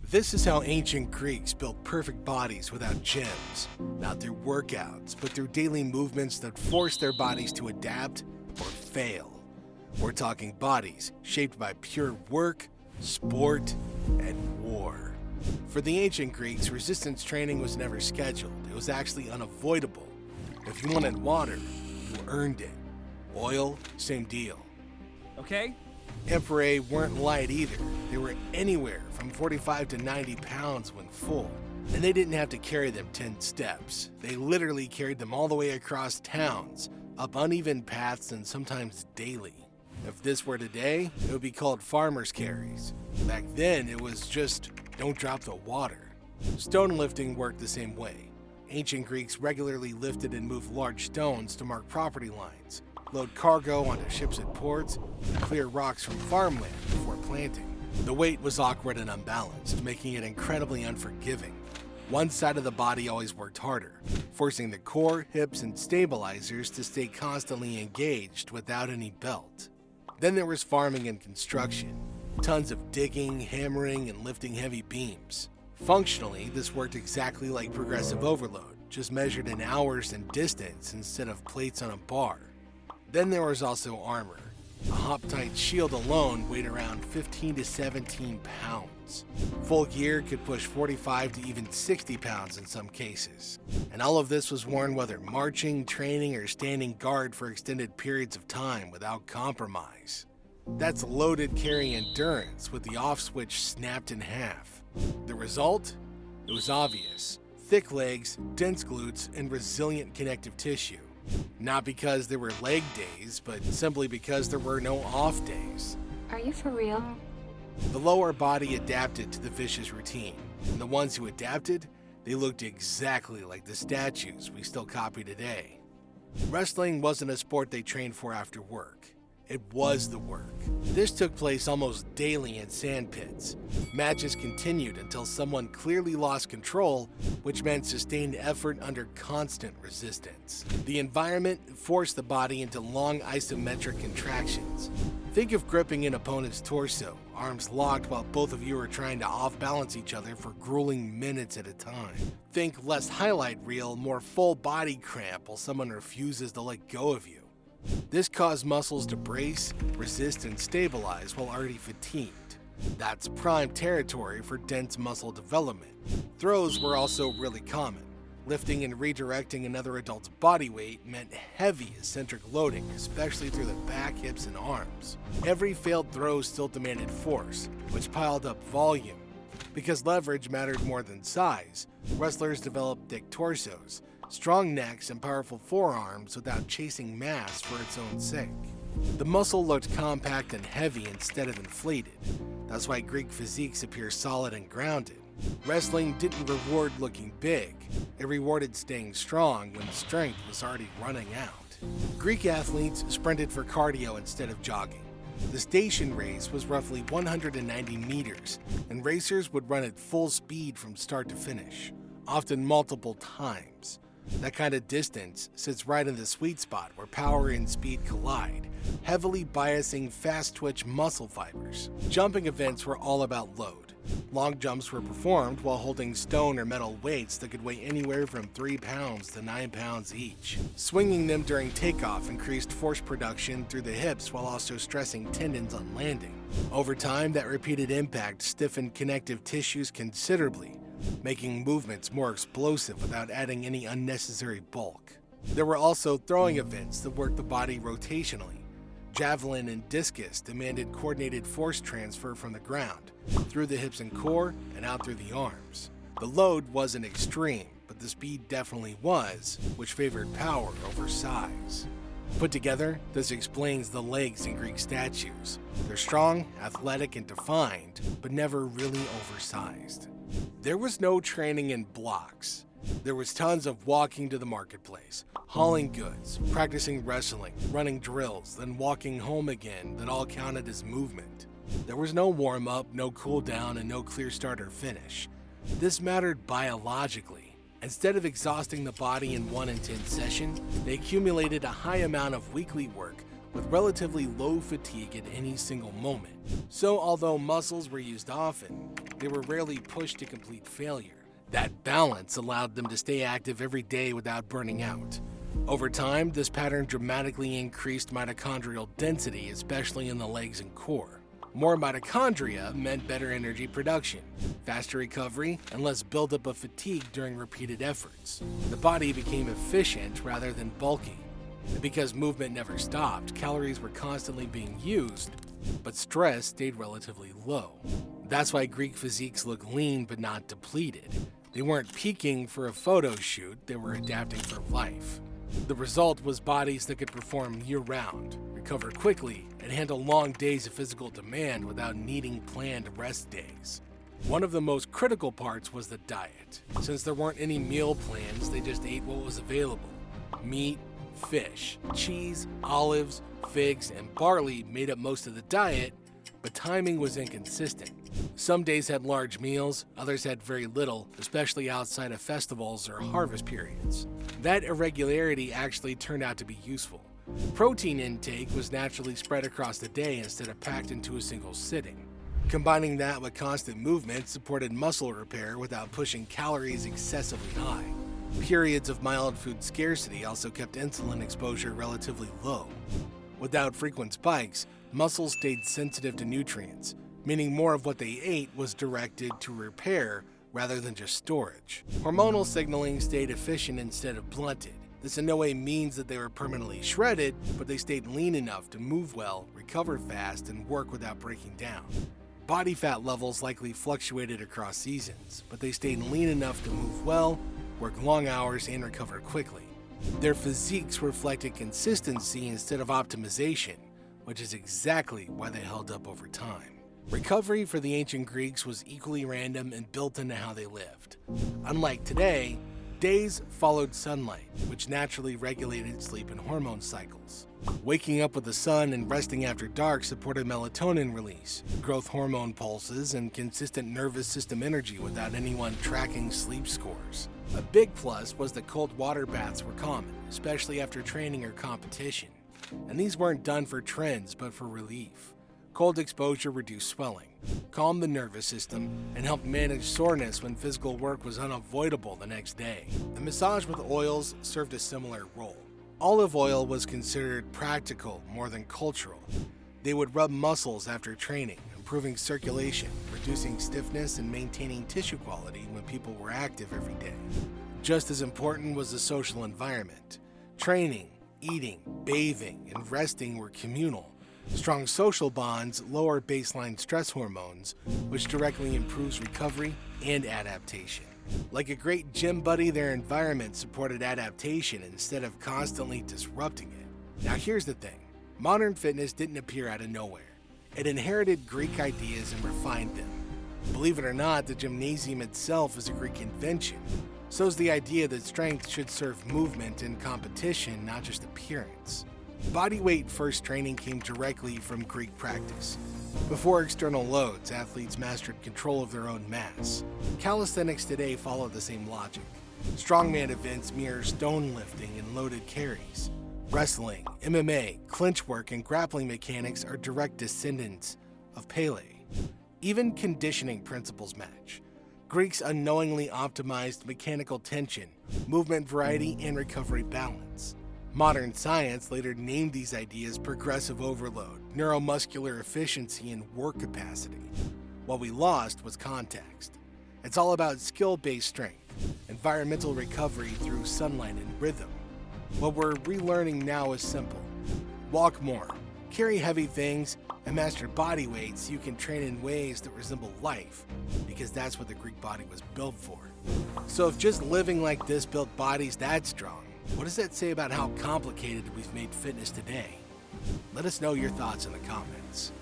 This is how ancient Greeks built perfect bodies without gyms, not through workouts, but through daily movements that forced their bodies to adapt or fail. We're talking bodies shaped by pure work, sport, and war. For the ancient Greeks, resistance training was never scheduled. It was actually unavoidable. If you wanted water, you earned it. Oil, same deal. Okay? Amphorae weren't light either. They were anywhere from 45 to 90 pounds when full. And they didn't have to carry them 10 steps. They literally carried them all the way across towns, up uneven paths, and sometimes daily. If this were today, it would be called farmer's carries. Back then, it was just, don't drop the water. Stone lifting worked the same way. Ancient Greeks regularly lifted and moved large stones to mark property lines, load cargo onto ships at ports, and clear rocks from farmland before planting. The weight was awkward and unbalanced, making it incredibly unforgiving. One side of the body always worked harder, forcing the core, hips, and stabilizers to stay constantly engaged without any belt. Then there was farming and construction. Tons of digging, hammering, and lifting heavy beams. Functionally, this worked exactly like progressive overload, just measured in hours and distance instead of plates on a bar. Then there was also armor. A hop-tight shield alone weighed around 15 to 17 pounds. Full gear could push 45 to even 60 pounds in some cases. And all of this was worn whether marching, training, or standing guard for extended periods of time without compromise. That's loaded carry endurance with the off switch snapped in half. The result? It was obvious. Thick legs, dense glutes, and resilient connective tissue. Not because there were leg days, but simply because there were no off days. Are you for real? The lower body adapted to the vicious routine, and the ones who adapted, they looked exactly like the statues we still copy today. Wrestling wasn't a sport they trained for after work. It was the work. This took place almost daily in sand pits. Matches continued until someone clearly lost control, which meant sustained effort under constant resistance. The environment forced the body into long isometric contractions. Think of gripping an opponent's torso, arms locked while both of you are trying to off-balance each other for grueling minutes at a time. Think less highlight reel, more full body cramp while someone refuses to let go of you. This caused muscles to brace, resist, and stabilize while already fatigued. That's prime territory for dense muscle development. Throws were also really common. Lifting and redirecting another adult's body weight meant heavy eccentric loading, especially through the back, hips, and arms. Every failed throw still demanded force, which piled up volume. Because leverage mattered more than size, wrestlers developed thick torsos, strong necks, and powerful forearms without chasing mass for its own sake. The muscle looked compact and heavy instead of inflated. That's why Greek physiques appear solid and grounded. Wrestling didn't reward looking big. It rewarded staying strong when strength was already running out. Greek athletes sprinted for cardio instead of jogging. The station race was roughly 190 meters, and racers would run at full speed from start to finish, often multiple times. That kind of distance sits right in the sweet spot where power and speed collide, heavily biasing fast-twitch muscle fibers. Jumping events were all about load. Long jumps were performed while holding stone or metal weights that could weigh anywhere from 3 pounds to 9 pounds each. Swinging them during takeoff increased force production through the hips while also stressing tendons on landing. Over time, that repeated impact stiffened connective tissues considerably, making movements more explosive without adding any unnecessary bulk. There were also throwing events that worked the body rotationally. Javelin and discus demanded coordinated force transfer from the ground, through the hips and core, and out through the arms. The load wasn't extreme, but the speed definitely was, which favored power over size. Put together, this explains the legs in Greek statues. They're strong, athletic, and defined, but never really oversized. There was no training in blocks. There was tons of walking to the marketplace, hauling goods, practicing wrestling, running drills, then walking home again that all counted as movement. There was no warm-up, no cool-down, and no clear start or finish. This mattered biologically. Instead of exhausting the body in one intense session, they accumulated a high amount of weekly work with relatively low fatigue at any single moment. So although muscles were used often, they were rarely pushed to complete failure. That balance allowed them to stay active every day without burning out. Over time, this pattern dramatically increased mitochondrial density, especially in the legs and core. More mitochondria meant better energy production, faster recovery, and less buildup of fatigue during repeated efforts. The body became efficient rather than bulky. And because movement never stopped, calories were constantly being used, but stress stayed relatively low. That's why Greek physiques look lean but not depleted. They weren't peaking for a photo shoot, they were adapting for life. The result was bodies that could perform year-round, recover quickly, and handle long days of physical demand without needing planned rest days. One of the most critical parts was the diet. Since there weren't any meal plans, they just ate what was available. Meat, fish, cheese, olives, figs, and barley made up most of the diet, but timing was inconsistent. Some days had large meals, others had very little, especially outside of festivals or harvest periods. That irregularity actually turned out to be useful. Protein intake was naturally spread across the day instead of packed into a single sitting. Combining that with constant movement supported muscle repair without pushing calories excessively high. Periods of mild food scarcity also kept insulin exposure relatively low. Without frequent spikes, muscles stayed sensitive to nutrients, meaning more of what they ate was directed to repair rather than just storage. Hormonal signaling stayed efficient instead of blunted. This in no way means that they were permanently shredded, but they stayed lean enough to move well, recover fast, and work without breaking down. Body fat levels likely fluctuated across seasons, but they stayed lean enough to move well, work long hours, and recover quickly. Their physiques reflected consistency instead of optimization, which is exactly why they held up over time. Recovery for the ancient Greeks was equally random and built into how they lived. Unlike today, days followed sunlight, which naturally regulated sleep and hormone cycles. Waking up with the sun and resting after dark supported melatonin release, growth hormone pulses, and consistent nervous system energy without anyone tracking sleep scores. A big plus was that cold water baths were common, especially after training or competition. And these weren't done for trends, but for relief. Cold exposure reduced swelling, calmed the nervous system, and helped manage soreness when physical work was unavoidable the next day. The massage with oils served a similar role. Olive oil was considered practical more than cultural. They would rub muscles after training, improving circulation, reducing stiffness, and maintaining tissue quality when people were active every day. Just as important was the social environment. Training, eating, bathing, and resting were communal. Strong social bonds lower baseline stress hormones, which directly improves recovery and adaptation. Like a great gym buddy, their environment supported adaptation instead of constantly disrupting it. Now here's the thing. Modern fitness didn't appear out of nowhere. It inherited Greek ideas and refined them. Believe it or not, the gymnasium itself is a Greek invention. So is the idea that strength should serve movement and competition, not just appearance. Bodyweight first training came directly from Greek practice. Before external loads, athletes mastered control of their own mass. Calisthenics today follow the same logic. Strongman events mirror stone lifting and loaded carries. Wrestling, MMA, clinch work, and grappling mechanics are direct descendants of Pele. Even conditioning principles match. Greeks unknowingly optimized mechanical tension, movement variety, and recovery balance. Modern science later named these ideas progressive overload, neuromuscular efficiency, and work capacity. What we lost was context. It's all about skill-based strength, environmental recovery through sunlight and rhythm. What we're relearning now is simple. Walk more, carry heavy things, and master body weight so you can train in ways that resemble life, because that's what the Greek body was built for. So if just living like this built bodies that strong, what does that say about how complicated we've made fitness today? Let us know your thoughts in the comments.